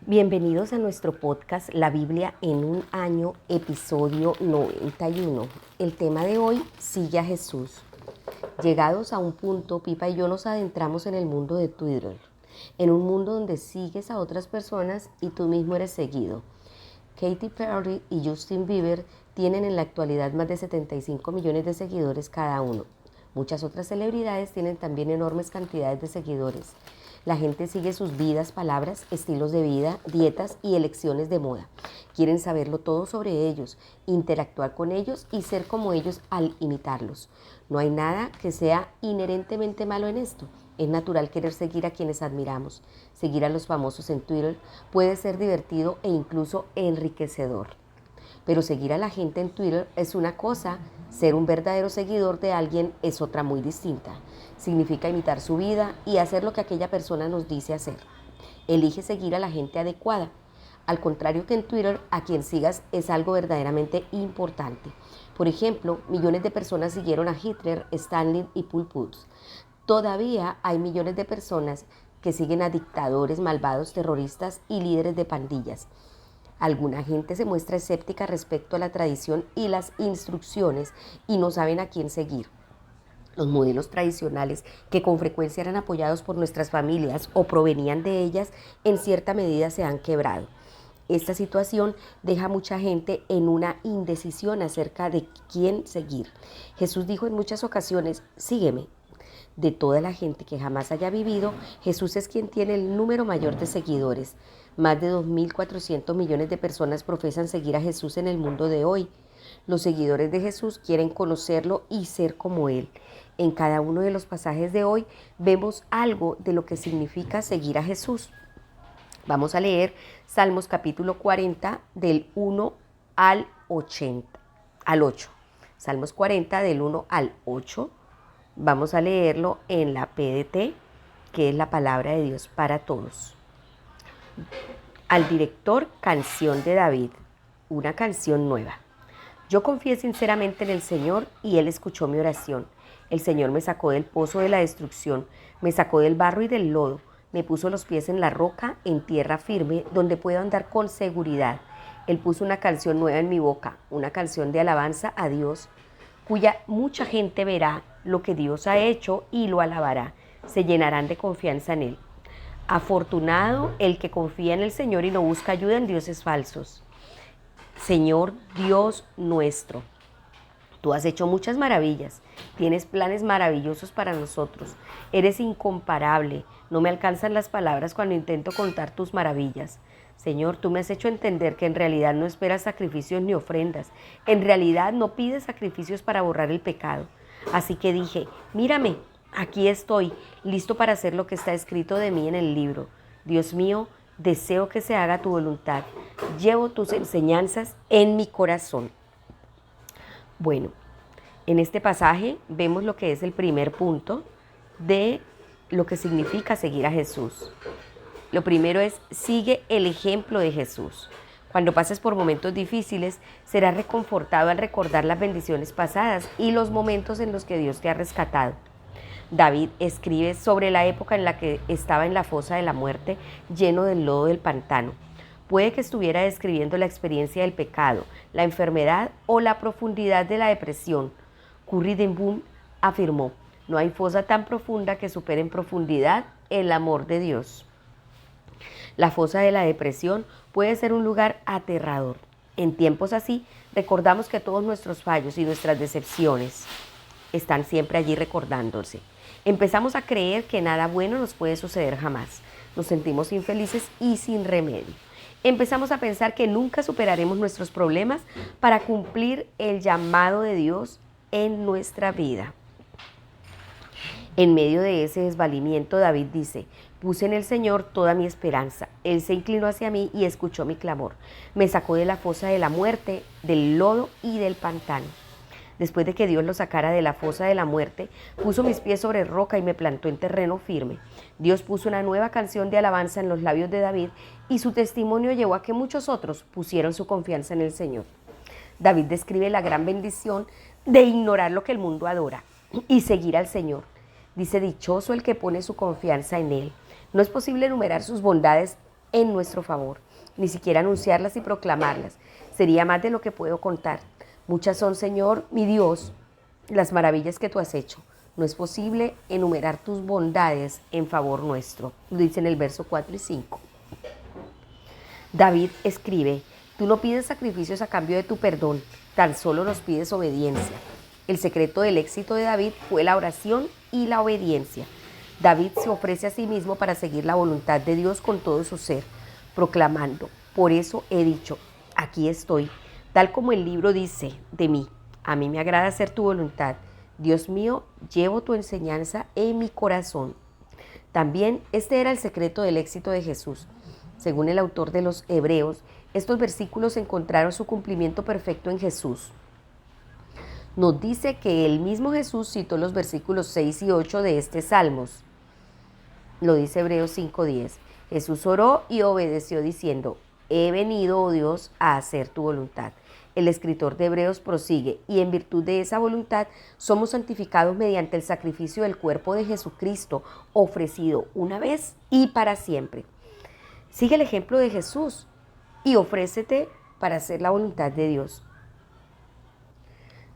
Bienvenidos a nuestro podcast La Biblia en un año, episodio 91. El tema de hoy, sigue a Jesús. Llegados a un punto, Pipa y yo nos adentramos en el mundo de Twitter, en un mundo donde sigues a otras personas y tú mismo eres seguido. Katy Perry y Justin Bieber tienen en la actualidad más de 75 millones de seguidores cada uno. Muchas otras celebridades tienen también enormes cantidades de seguidores. La gente sigue sus vidas, palabras, estilos de vida, dietas y elecciones de moda. Quieren saberlo todo sobre ellos, interactuar con ellos y ser como ellos al imitarlos. No hay nada que sea inherentemente malo en esto. Es natural querer seguir a quienes admiramos. Seguir a los famosos en Twitter puede ser divertido e incluso enriquecedor. Pero seguir a la gente en Twitter es una cosa, ser un verdadero seguidor de alguien es otra muy distinta. Significa imitar su vida y hacer lo que aquella persona nos dice hacer. Elige seguir a la gente adecuada. Al contrario que en Twitter, a quien sigas es algo verdaderamente importante. Por ejemplo, millones de personas siguieron a Hitler, Stalin y Pol Pot. Todavía hay millones de personas que siguen a dictadores, malvados, terroristas y líderes de pandillas. Alguna gente se muestra escéptica respecto a la tradición y las instrucciones y no saben a quién seguir. Los modelos tradicionales, que con frecuencia eran apoyados por nuestras familias o provenían de ellas, en cierta medida se han quebrado. Esta situación deja a mucha gente en una indecisión acerca de quién seguir. Jesús dijo en muchas ocasiones, sígueme. De toda la gente que jamás haya vivido, Jesús es quien tiene el número mayor de seguidores. Más de 2.400 millones de personas profesan seguir a Jesús en el mundo de hoy. Los seguidores de Jesús quieren conocerlo y ser como Él. En cada uno de los pasajes de hoy vemos algo de lo que significa seguir a Jesús. Vamos a leer Salmos capítulo 40 del 1 al 8. Salmos 40 del 1 al 8. Vamos a leerlo en la PDT, que es la palabra de Dios para todos. Al director, canción de David, una canción nueva. Yo confié sinceramente en el Señor y Él escuchó mi oración. El Señor me sacó del pozo de la destrucción, me sacó del barro y del lodo, me puso los pies en la roca, en tierra firme, donde puedo andar con seguridad. Él puso una canción nueva en mi boca, una canción de alabanza a Dios, cuya mucha gente verá lo que Dios ha hecho y lo alabará. Se llenarán de confianza en Él. Afortunado el que confía en el Señor y no busca ayuda en dioses falsos. Señor Dios nuestro, tú has hecho muchas maravillas, tienes planes maravillosos para nosotros, eres incomparable, no me alcanzan las palabras cuando intento contar tus maravillas. Señor, tú me has hecho entender que en realidad no esperas sacrificios ni ofrendas, en realidad no pides sacrificios para borrar el pecado. Así que dije, mírame, aquí estoy, listo para hacer lo que está escrito de mí en el libro. Dios mío, deseo que se haga tu voluntad. Llevo tus enseñanzas en mi corazón. Bueno, en este pasaje vemos lo que es el primer punto de lo que significa seguir a Jesús. Lo primero es, sigue el ejemplo de Jesús. Cuando pases por momentos difíciles, serás reconfortado al recordar las bendiciones pasadas y los momentos en los que Dios te ha rescatado. David escribe sobre la época en la que estaba en la fosa de la muerte, lleno del lodo del pantano. Puede que estuviera describiendo la experiencia del pecado, la enfermedad o la profundidad de la depresión. Curry den Boom afirmó, no hay fosa tan profunda que supere en profundidad el amor de Dios. La fosa de la depresión puede ser un lugar aterrador. En tiempos así, recordamos que todos nuestros fallos y nuestras decepciones están siempre allí recordándose. Empezamos a creer que nada bueno nos puede suceder jamás. Nos sentimos infelices y sin remedio. Empezamos a pensar que nunca superaremos nuestros problemas para cumplir el llamado de Dios en nuestra vida. En medio de ese desvalimiento, David dice, puse en el Señor toda mi esperanza. Él se inclinó hacia mí y escuchó mi clamor. Me sacó de la fosa de la muerte, del lodo y del pantano. Después de que Dios lo sacara de la fosa de la muerte, puso mis pies sobre roca y me plantó en terreno firme. Dios puso una nueva canción de alabanza en los labios de David y su testimonio llevó a que muchos otros pusieron su confianza en el Señor. David describe la gran bendición de ignorar lo que el mundo adora y seguir al Señor. Dice, dichoso el que pone su confianza en Él. No es posible enumerar sus bondades en nuestro favor, ni siquiera anunciarlas y proclamarlas. Sería más de lo que puedo contar. Muchas son, Señor, mi Dios, las maravillas que tú has hecho. No es posible enumerar tus bondades en favor nuestro. Lo dice en el verso 4 y 5. David escribe: tú no pides sacrificios a cambio de tu perdón, tan solo nos pides obediencia. El secreto del éxito de David fue la oración y la obediencia. David se ofrece a sí mismo para seguir la voluntad de Dios con todo su ser, proclamando: por eso he dicho, aquí estoy, tal como el libro dice de mí. A mí me agrada hacer tu voluntad. Dios mío, llevo tu enseñanza en mi corazón. También este era el secreto del éxito de Jesús. Según el autor de los Hebreos, estos versículos encontraron su cumplimiento perfecto en Jesús. Nos dice que el mismo Jesús citó los versículos 6 y 8 de este Salmos. Lo dice Hebreos 5:10. Jesús oró y obedeció diciendo: he venido, oh Dios, a hacer tu voluntad. El escritor de Hebreos prosigue: y en virtud de esa voluntad somos santificados mediante el sacrificio del cuerpo de Jesucristo, ofrecido una vez y para siempre. Sigue el ejemplo de Jesús y ofrécete para hacer la voluntad de Dios.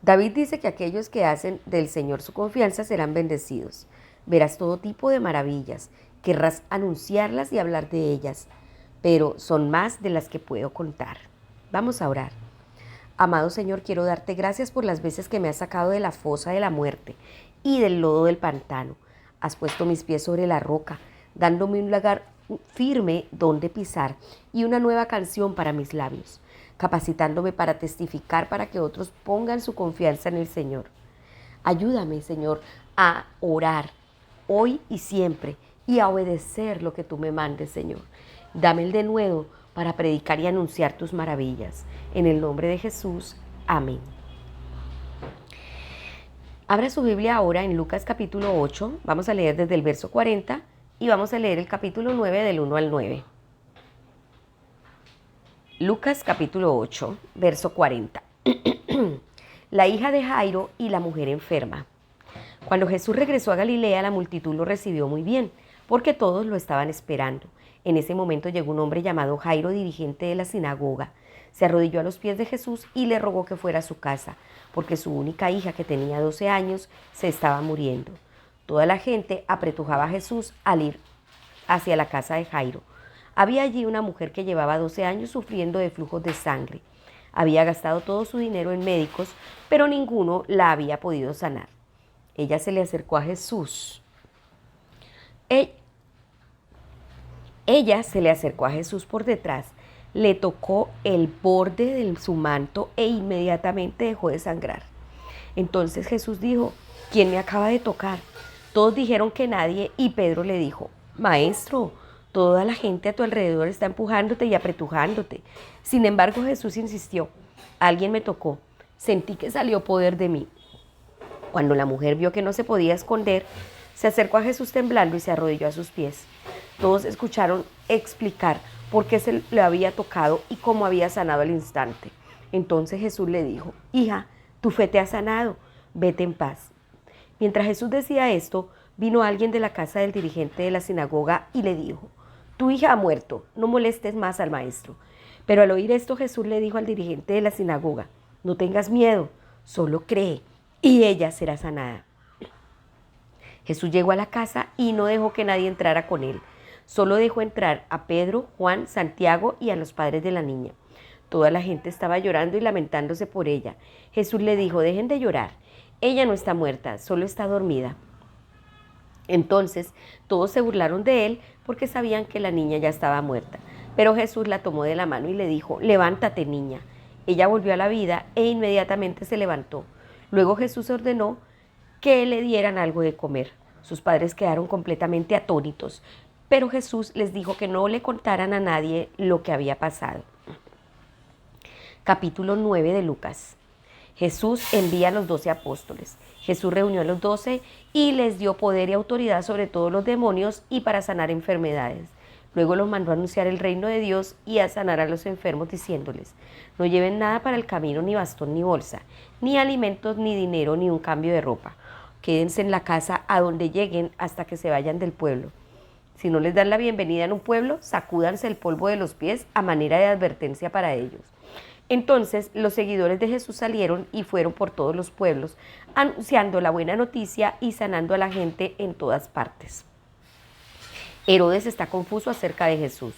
David dice que aquellos que hacen del Señor su confianza serán bendecidos. Verás todo tipo de maravillas, querrás anunciarlas y hablar de ellas, pero son más de las que puedo contar. Vamos a orar. Amado Señor, quiero darte gracias por las veces que me has sacado de la fosa de la muerte y del lodo del pantano. Has puesto mis pies sobre la roca, dándome un lugar firme donde pisar y una nueva canción para mis labios, capacitándome para testificar para que otros pongan su confianza en el Señor. Ayúdame, Señor, a orar hoy y siempre y a obedecer lo que tú me mandes, Señor. Dame el denuedo para predicar y anunciar tus maravillas. En el nombre de Jesús, amén. Abra su Biblia ahora en Lucas capítulo 8, vamos a leer desde el verso 40 y vamos a leer el capítulo 9 del 1 al 9. Lucas capítulo 8, verso 40. La hija de Jairo y la mujer enferma. Cuando Jesús regresó a Galilea, la multitud lo recibió muy bien, porque todos lo estaban esperando. En ese momento llegó un hombre llamado Jairo, dirigente de la sinagoga. Se arrodilló a los pies de Jesús y le rogó que fuera a su casa, porque su única hija, que tenía 12 años, se estaba muriendo. Toda la gente apretujaba a Jesús al ir hacia la casa de Jairo. Había allí una mujer que llevaba 12 años sufriendo de flujos de sangre. Había gastado todo su dinero en médicos, pero ninguno la había podido sanar. Ella se le acercó a Jesús. Ella se le acercó a Jesús por detrás, le tocó el borde de su manto e inmediatamente dejó de sangrar. Entonces Jesús dijo: ¿quién me acaba de tocar? Todos dijeron que nadie y Pedro le dijo: Maestro, toda la gente a tu alrededor está empujándote y apretujándote. Sin embargo, Jesús insistió: alguien me tocó, sentí que salió poder de mí. Cuando la mujer vio que no se podía esconder, se acercó a Jesús temblando y se arrodilló a sus pies. Todos escucharon explicar por qué se le había tocado y cómo había sanado al instante. Entonces Jesús le dijo: hija, tu fe te ha sanado, vete en paz. Mientras Jesús decía esto, vino alguien de la casa del dirigente de la sinagoga y le dijo: tu hija ha muerto, no molestes más al maestro. Pero al oír esto, Jesús le dijo al dirigente de la sinagoga: no tengas miedo, solo cree y ella será sanada. Jesús llegó a la casa y no dejó que nadie entrara con él. Solo dejó entrar a Pedro, Juan, Santiago y a los padres de la niña. Toda la gente estaba llorando y lamentándose por ella. Jesús le dijo: dejen de llorar. Ella no está muerta, solo está dormida. Entonces todos se burlaron de él porque sabían que la niña ya estaba muerta. Pero Jesús la tomó de la mano y le dijo: levántate, niña. Ella volvió a la vida e inmediatamente se levantó. Luego Jesús ordenó que le dieran algo de comer. Sus padres quedaron completamente atónitos, pero Jesús les dijo que no le contaran a nadie lo que había pasado. Capítulo 9 de Lucas. Jesús envía a los 12 apóstoles. Jesús reunió a los 12 y les dio poder y autoridad sobre todos los demonios y para sanar enfermedades. Luego los mandó a anunciar el reino de Dios y a sanar a los enfermos, diciéndoles: no lleven nada para el camino, ni bastón ni bolsa, ni alimentos, ni dinero, ni un cambio de ropa. Quédense en la casa a donde lleguen hasta que se vayan del pueblo. Si no les dan la bienvenida en un pueblo, sacúdanse el polvo de los pies a manera de advertencia para ellos. Entonces los seguidores de Jesús salieron y fueron por todos los pueblos, anunciando la buena noticia y sanando a la gente en todas partes. Herodes está confuso acerca de Jesús.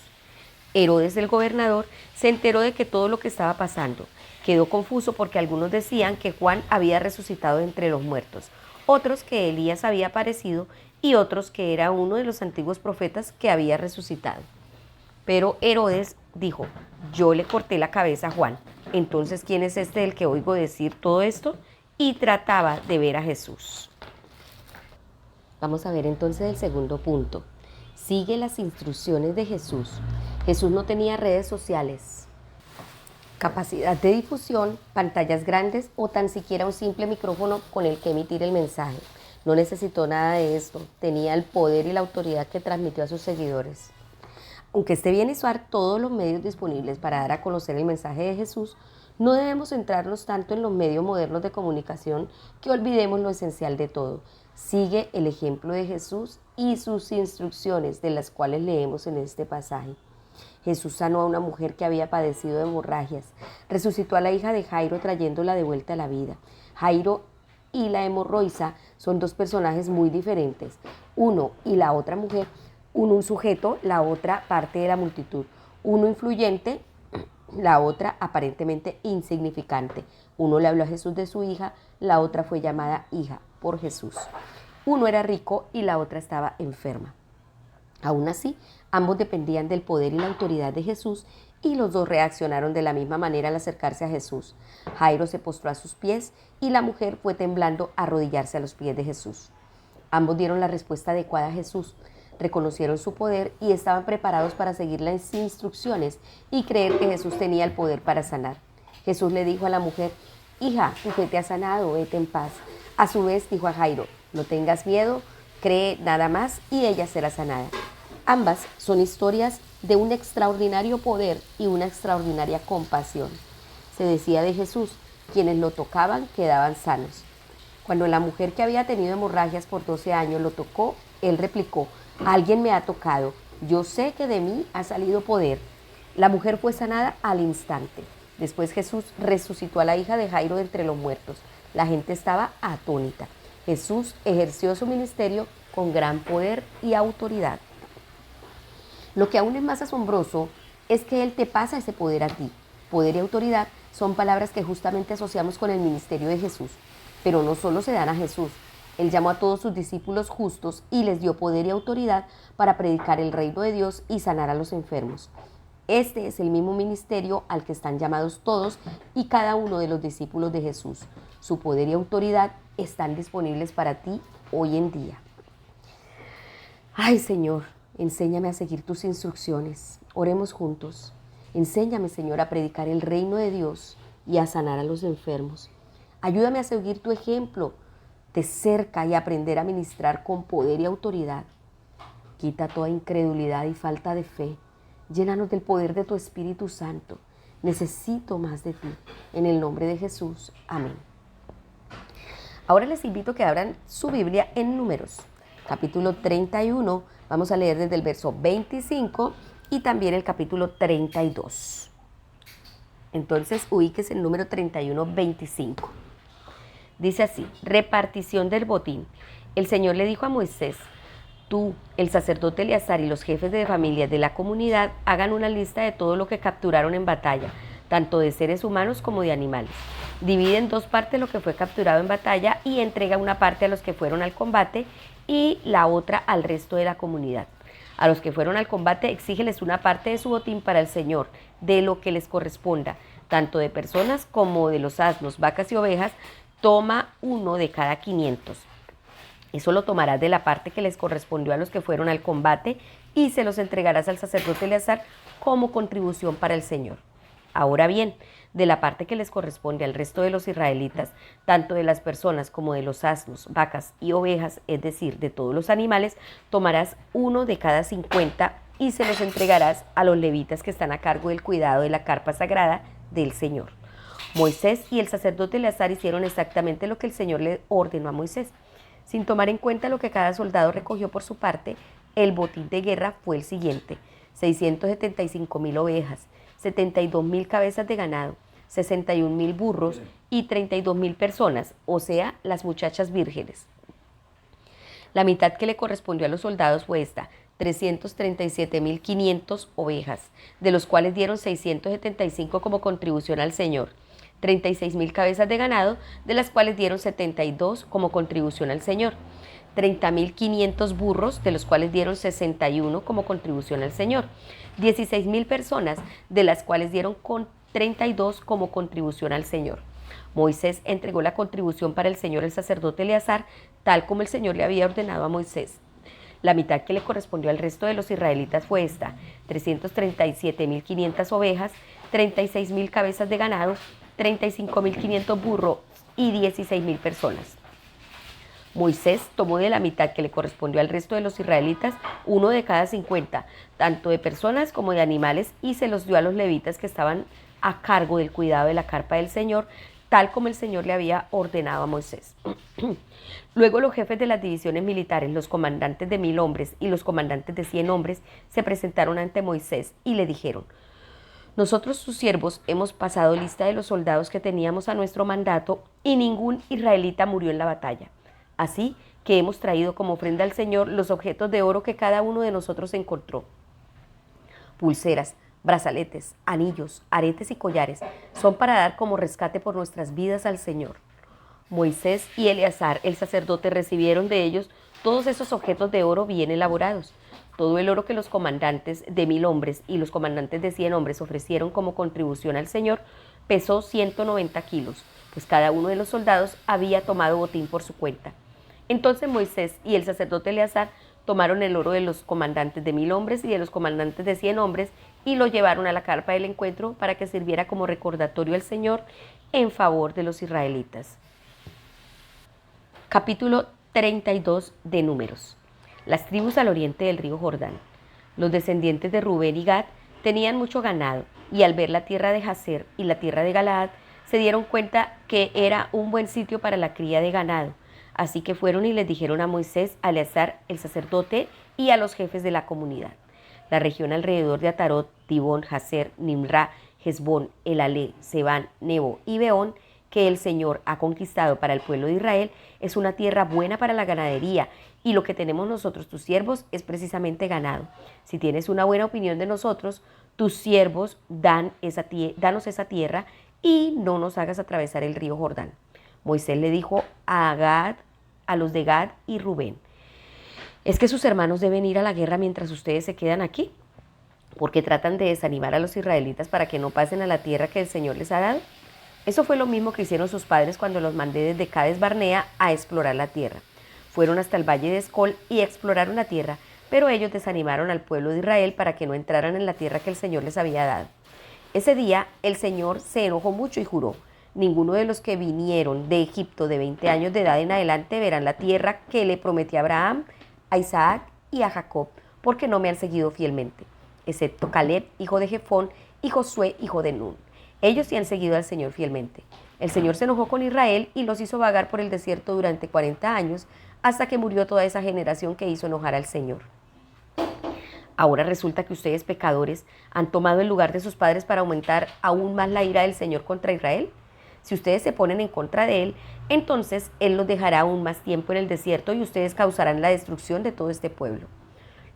Herodes, el gobernador, se enteró de que todo lo que estaba pasando. Quedó confuso porque algunos decían que Juan había resucitado de entre los muertos, otros que Elías había aparecido y otros que era uno de los antiguos profetas que había resucitado. Pero Herodes dijo: yo le corté la cabeza a Juan. Entonces, ¿quién es este del que oigo decir todo esto? Y trataba de ver a Jesús. Vamos a ver entonces el segundo punto. Sigue las instrucciones de Jesús. Jesús no tenía redes sociales, capacidad de difusión, pantallas grandes o tan siquiera un simple micrófono con el que emitir el mensaje. No necesitó nada de esto. Tenía el poder y la autoridad que transmitió a sus seguidores. Aunque esté bien usar todos los medios disponibles para dar a conocer el mensaje de Jesús, no debemos centrarnos tanto en los medios modernos de comunicación que olvidemos lo esencial de todo. Sigue el ejemplo de Jesús y sus instrucciones, de las cuales leemos en este pasaje. Jesús sanó a una mujer que había padecido de hemorragias. Resucitó a la hija de Jairo trayéndola de vuelta a la vida. Jairo y la hemorroisa son dos personajes muy diferentes. Uno y la otra mujer, uno un sujeto, la otra parte de la multitud. Uno influyente, la otra aparentemente insignificante. Uno le habló a Jesús de su hija, la otra fue llamada hija por Jesús. Uno era rico y la otra estaba enferma. Aún así, ambos dependían del poder y la autoridad de Jesús y los dos reaccionaron de la misma manera al acercarse a Jesús. Jairo se postró a sus pies y la mujer fue temblando a arrodillarse a los pies de Jesús. Ambos dieron la respuesta adecuada a Jesús, reconocieron su poder y estaban preparados para seguir las instrucciones y creer que Jesús tenía el poder para sanar. Jesús le dijo a la mujer: hija, tu fe te ha sanado, vete en paz. A su vez dijo a Jairo: no tengas miedo, cree nada más y ella será sanada. Ambas son historias de un extraordinario poder y una extraordinaria compasión. Se decía de Jesús: quienes lo tocaban quedaban sanos. Cuando la mujer que había tenido hemorragias por 12 años lo tocó, él replicó: alguien me ha tocado, yo sé que de mí ha salido poder. La mujer fue sanada al instante. Después Jesús resucitó a la hija de Jairo de entre los muertos. La gente estaba atónita. Jesús ejerció su ministerio con gran poder y autoridad. Lo que aún es más asombroso es que Él te pasa ese poder a ti. Poder y autoridad son palabras que justamente asociamos con el ministerio de Jesús. Pero no solo se dan a Jesús. Él llamó a todos sus discípulos justos y les dio poder y autoridad para predicar el reino de Dios y sanar a los enfermos. Este es el mismo ministerio al que están llamados todos y cada uno de los discípulos de Jesús. Su poder y autoridad están disponibles para ti hoy en día. Ay, Señor, enséñame a seguir tus instrucciones. Oremos juntos. Enséñame, Señor, a predicar el reino de Dios y a sanar a los enfermos. Ayúdame a seguir tu ejemplo de cerca y a aprender a ministrar con poder y autoridad. Quita toda incredulidad y falta de fe. Llénanos del poder de tu Espíritu Santo. Necesito más de ti. En el nombre de Jesús. Amén. Ahora les invito a que abran su Biblia en Números, capítulo 31. Vamos a leer desde el verso 25 y también el capítulo 32. Entonces, ubíquese el número 31, 25. Dice así: repartición del botín. El Señor le dijo a Moisés: tú, el sacerdote Eleazar y los jefes de familias de la comunidad hagan una lista de todo lo que capturaron en batalla, tanto de seres humanos como de animales. Divide en dos partes lo que fue capturado en batalla y entrega una parte a los que fueron al combate y la otra al resto de la comunidad. A los que fueron al combate exígeles una parte de su botín para el Señor, de lo que les corresponda, tanto de personas como de los asnos, vacas y ovejas. Toma uno de cada 500. Eso lo tomarás de la parte que les correspondió a los que fueron al combate y se los entregarás al sacerdote Eleazar como contribución para el Señor. Ahora bien, de la parte que les corresponde al resto de los israelitas, tanto de las personas como de los asnos, vacas y ovejas, es decir, de todos los animales, tomarás uno de cada 50 y se los entregarás a los levitas que están a cargo del cuidado de la carpa sagrada del Señor. Moisés y el sacerdote Eleazar hicieron exactamente lo que el Señor le ordenó a Moisés. Sin tomar en cuenta lo que cada soldado recogió por su parte, El botín de guerra fue el siguiente: 675.000 ovejas, 72.000 cabezas de ganado, 61.000 burros y 32.000 personas, o sea, las muchachas vírgenes. La mitad que le correspondió a los soldados fue esta: 337.500 ovejas, de los cuales dieron 675 como contribución al Señor, 36.000 cabezas de ganado, de las cuales dieron 72 como contribución al Señor, 30.500 burros, de los cuales dieron 61 como contribución al Señor, 16.000 personas, de las cuales dieron 32 como contribución al Señor. Moisés entregó la contribución para el Señor al sacerdote Eleazar, tal como el Señor le había ordenado a Moisés. La mitad que le correspondió al resto de los israelitas fue esta: 337.500 ovejas, 36.000 cabezas de ganado, 35.500 burros y 16.000 personas. Moisés tomó de la mitad que le correspondió al resto de los israelitas uno de cada 50, tanto de personas como de animales, y se los dio a los levitas que estaban a cargo del cuidado de la carpa del Señor, tal como el Señor le había ordenado a Moisés. Luego los jefes de las divisiones militares, los comandantes de 1.000 hombres y los comandantes de 100 hombres, se presentaron ante Moisés y le dijeron: nosotros, sus siervos, hemos pasado lista de los soldados que teníamos a nuestro mandato y ningún israelita murió en la batalla. Así que hemos traído como ofrenda al Señor los objetos de oro que cada uno de nosotros encontró: pulseras, brazaletes, anillos, aretes y collares. Son para dar como rescate por nuestras vidas al Señor. Moisés y Eleazar, el sacerdote, recibieron de ellos todos esos objetos de oro bien elaborados. Todo el oro que los comandantes de 1.000 hombres y los comandantes de 100 hombres ofrecieron como contribución al Señor pesó 190 kilos, pues cada uno de los soldados había tomado botín por su cuenta. Entonces Moisés y el sacerdote Eleazar tomaron el oro de los comandantes de 1.000 hombres y de los comandantes de 100 hombres y lo llevaron a la carpa del encuentro para que sirviera como recordatorio al Señor en favor de los israelitas. Capítulo 32 de Números. Las tribus al oriente del río Jordán. Los descendientes de Rubén y Gad tenían mucho ganado, y al ver la tierra de Jazer y la tierra de Galaad, se dieron cuenta que era un buen sitio para la cría de ganado. Así que fueron y les dijeron a Moisés, a Eleazar, el sacerdote, y a los jefes de la comunidad: la región alrededor de Atarot, Dibón, Jazer, Nimra, Hesbón, Elalé, Sebán, Nebo y Beón, que el Señor ha conquistado para el pueblo de Israel, es una tierra buena para la ganadería, y lo que tenemos nosotros, tus siervos, es precisamente ganado. Si tienes una buena opinión de nosotros, tus siervos, danos esa tierra y no nos hagas atravesar el río Jordán. Moisés le dijo a Gad, a los de Gad y Rubén: ¿es que sus hermanos deben ir a la guerra mientras ustedes se quedan aquí? ¿Porque tratan de desanimar a los israelitas para que no pasen a la tierra que el Señor les ha dado? Eso fue lo mismo que hicieron sus padres cuando los mandé desde Cades Barnea a explorar la tierra. Fueron hasta el valle de Escol y exploraron la tierra, pero ellos desanimaron al pueblo de Israel para que no entraran en la tierra que el Señor les había dado. Ese día el Señor se enojó mucho y juró: ninguno de los que vinieron de Egipto de 20 años de edad en adelante verán la tierra que le prometí a Abraham, a Isaac y a Jacob, porque no me han seguido fielmente, excepto Caleb, hijo de Jefón, y Josué, hijo de Nun. Ellos sí han seguido al Señor fielmente. El Señor se enojó con Israel y los hizo vagar por el desierto durante 40 años, hasta que murió toda esa generación que hizo enojar al Señor. Ahora resulta que ustedes, pecadores, han tomado el lugar de sus padres para aumentar aún más la ira del Señor contra Israel. Si ustedes se ponen en contra de Él, entonces Él los dejará aún más tiempo en el desierto y ustedes causarán la destrucción de todo este pueblo.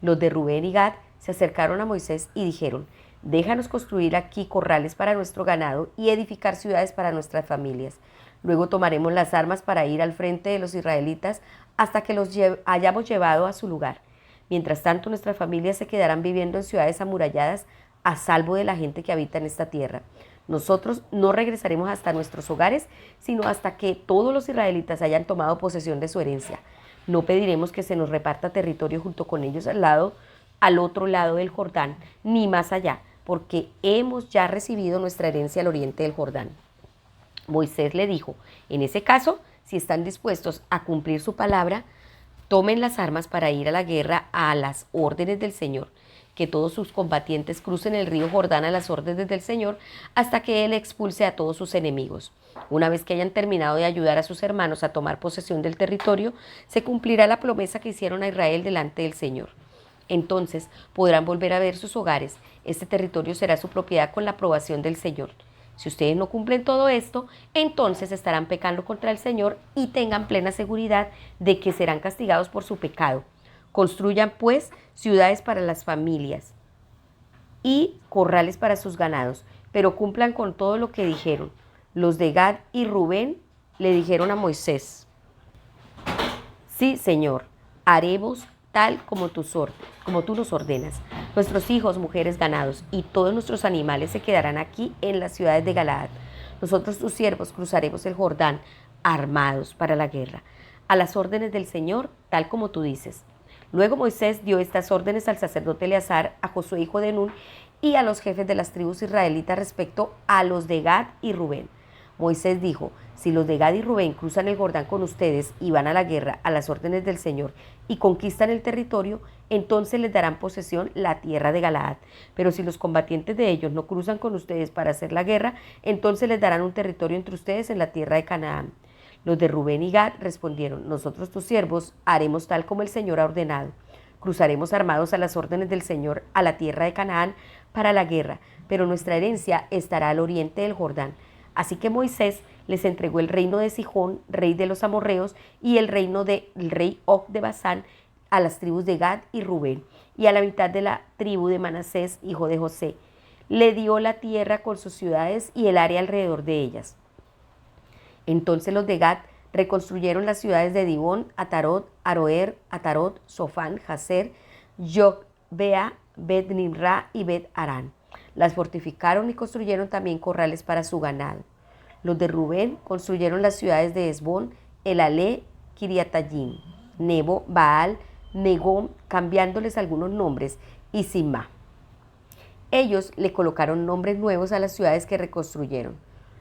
Los de Rubén y Gad se acercaron a Moisés y dijeron: déjanos construir aquí corrales para nuestro ganado y edificar ciudades para nuestras familias. Luego tomaremos las armas para ir al frente de los israelitas hasta que los hayamos llevado a su lugar. Mientras tanto, nuestras familias se quedarán viviendo en ciudades amuralladas a salvo de la gente que habita en esta tierra. Nosotros no regresaremos hasta nuestros hogares, sino hasta que todos los israelitas hayan tomado posesión de su herencia. No pediremos que se nos reparta territorio junto con ellos al otro lado del Jordán, ni más allá, porque hemos ya recibido nuestra herencia al oriente del Jordán. Moisés le dijo: en ese caso, si están dispuestos a cumplir su palabra, tomen las armas para ir a la guerra a las órdenes del Señor. Que todos sus combatientes crucen el río Jordán a las órdenes del Señor hasta que Él expulse a todos sus enemigos. Una vez que hayan terminado de ayudar a sus hermanos a tomar posesión del territorio, se cumplirá la promesa que hicieron a Israel delante del Señor. Entonces podrán volver a ver sus hogares. Este territorio será su propiedad con la aprobación del Señor. Si ustedes no cumplen todo esto, entonces estarán pecando contra el Señor y tengan plena seguridad de que serán castigados por su pecado. Construyan, pues, ciudades para las familias y corrales para sus ganados, pero cumplan con todo lo que dijeron. Los de Gad y Rubén le dijeron a Moisés: sí, Señor, haremos tal como tú nos ordenas. Nuestros hijos, mujeres, ganados y todos nuestros animales se quedarán aquí en las ciudades de Galaad. Nosotros, tus siervos, cruzaremos el Jordán armados para la guerra, a las órdenes del Señor, tal como tú dices. Luego Moisés dio estas órdenes al sacerdote Eleazar, a Josué hijo de Nun y a los jefes de las tribus israelitas respecto a los de Gad y Rubén. Moisés dijo: si los de Gad y Rubén cruzan el Jordán con ustedes y van a la guerra a las órdenes del Señor y conquistan el territorio, entonces les darán posesión la tierra de Galaad. Pero si los combatientes de ellos no cruzan con ustedes para hacer la guerra, entonces les darán un territorio entre ustedes en la tierra de Canaán. Los de Rubén y Gad respondieron: nosotros, tus siervos, haremos tal como el Señor ha ordenado. Cruzaremos armados a las órdenes del Señor a la tierra de Canaán para la guerra, pero nuestra herencia estará al oriente del Jordán. Así que Moisés les entregó el reino de Sihón, rey de los amorreos, y el reino del rey Og de Basán a las tribus de Gad y Rubén, y a la mitad de la tribu de Manasés, hijo de José. Le dio la tierra con sus ciudades y el área alrededor de ellas. Entonces los de Gad reconstruyeron las ciudades de Dibón, Atarot, Aroer, Atarot, Sofán, Jazer, Yocbea, Bet-Nimra y Bet-Arán. Las fortificaron y construyeron también corrales para su ganado. Los de Rubén construyeron las ciudades de Esbón, Elalé, Kiriatayim, Nebo, Baal, Negom, cambiándoles algunos nombres, y Simá. Ellos le colocaron nombres nuevos a las ciudades que reconstruyeron.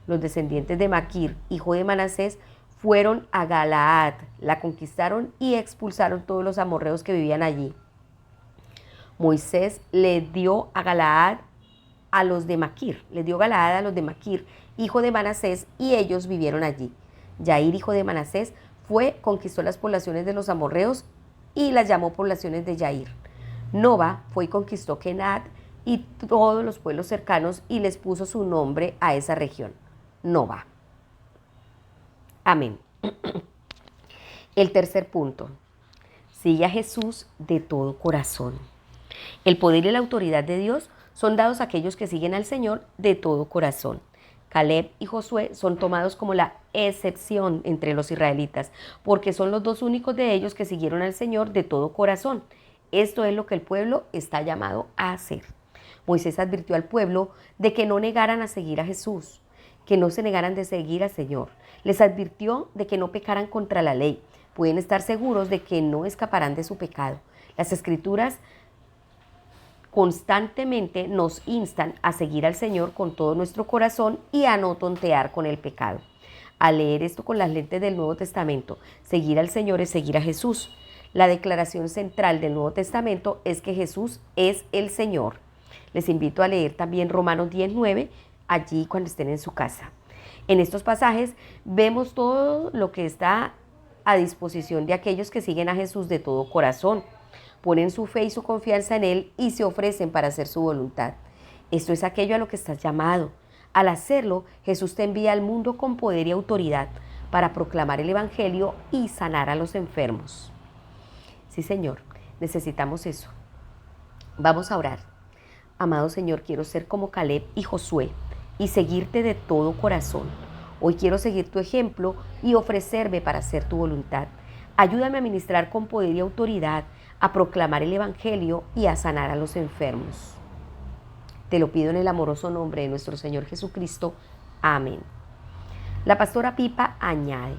Los descendientes de Maquir, hijo de Manasés, fueron a Galaad, la conquistaron y expulsaron todos los amorreos que vivían allí. Moisés le dio Galaad a los de Maquir, hijo de Manasés, y ellos vivieron allí. Yair, hijo de Manasés, conquistó las poblaciones de los amorreos y las llamó poblaciones de Yair. Nova fue y conquistó Kenat y todos los pueblos cercanos y les puso su nombre a esa región, Nova. Amén. El tercer punto: sigue a Jesús de todo corazón. El poder y la autoridad de Dios son dados a aquellos que siguen al Señor de todo corazón. Caleb y Josué son tomados como la excepción entre los israelitas, porque son los dos únicos de ellos que siguieron al Señor de todo corazón. Esto es lo que el pueblo está llamado a hacer. Moisés advirtió al pueblo de que no negaran a seguir a Jesús, que no se negaran de seguir al Señor. Les advirtió de que no pecaran contra la ley. Pueden estar seguros de que no escaparán de su pecado. Las Escrituras constantemente nos instan a seguir al Señor con todo nuestro corazón y a no tontear con el pecado. Al leer esto con las lentes del Nuevo Testamento, seguir al Señor es seguir a Jesús. La declaración central del Nuevo Testamento es que Jesús es el Señor. Les invito a leer también Romanos 10:9, allí cuando estén en su casa. En estos pasajes vemos todo lo que está a disposición de aquellos que siguen a Jesús de todo corazón, ponen su fe y su confianza en Él y se ofrecen para hacer su voluntad. Esto es aquello a lo que estás llamado. Al hacerlo, Jesús te envía al mundo con poder y autoridad para proclamar el Evangelio y sanar a los enfermos. Sí, Señor, necesitamos eso. Vamos a orar. Amado Señor, quiero ser como Caleb y Josué y seguirte de todo corazón. Hoy quiero seguir tu ejemplo y ofrecerme para hacer tu voluntad. Ayúdame a ministrar con poder y autoridad, a proclamar el Evangelio y a sanar a los enfermos. Te lo pido en el amoroso nombre de nuestro Señor Jesucristo. Amén. La pastora Pipa añade,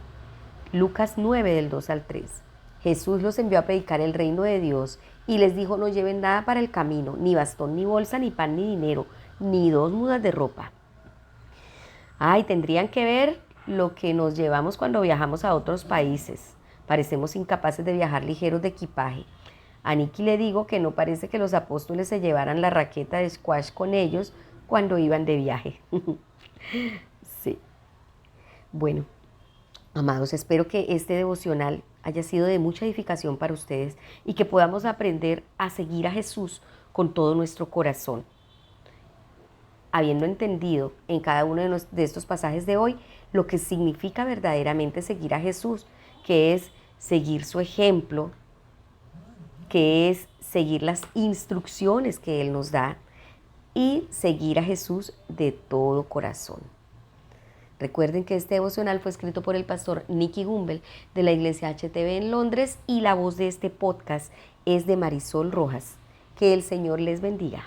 Lucas 9 del 2 al 3. Jesús los envió a predicar el reino de Dios y les dijo: no lleven nada para el camino, ni bastón, ni bolsa, ni pan, ni dinero, ni 2 mudas de ropa. Tendrían que ver lo que nos llevamos cuando viajamos a otros países. Parecemos incapaces de viajar ligeros de equipaje. A Nicky le digo que no parece que los apóstoles se llevaran la raqueta de squash con ellos cuando iban de viaje. Sí. Bueno, amados, espero que este devocional haya sido de mucha edificación para ustedes y que podamos aprender a seguir a Jesús con todo nuestro corazón. Habiendo entendido en cada uno de estos pasajes de hoy lo que significa verdaderamente seguir a Jesús, que es seguir su ejemplo, que es seguir las instrucciones que Él nos da y seguir a Jesús de todo corazón. Recuerden que este devocional fue escrito por el pastor Nicky Gumbel de la Iglesia HTV en Londres y la voz de este podcast es de Marisol Rojas. Que el Señor les bendiga.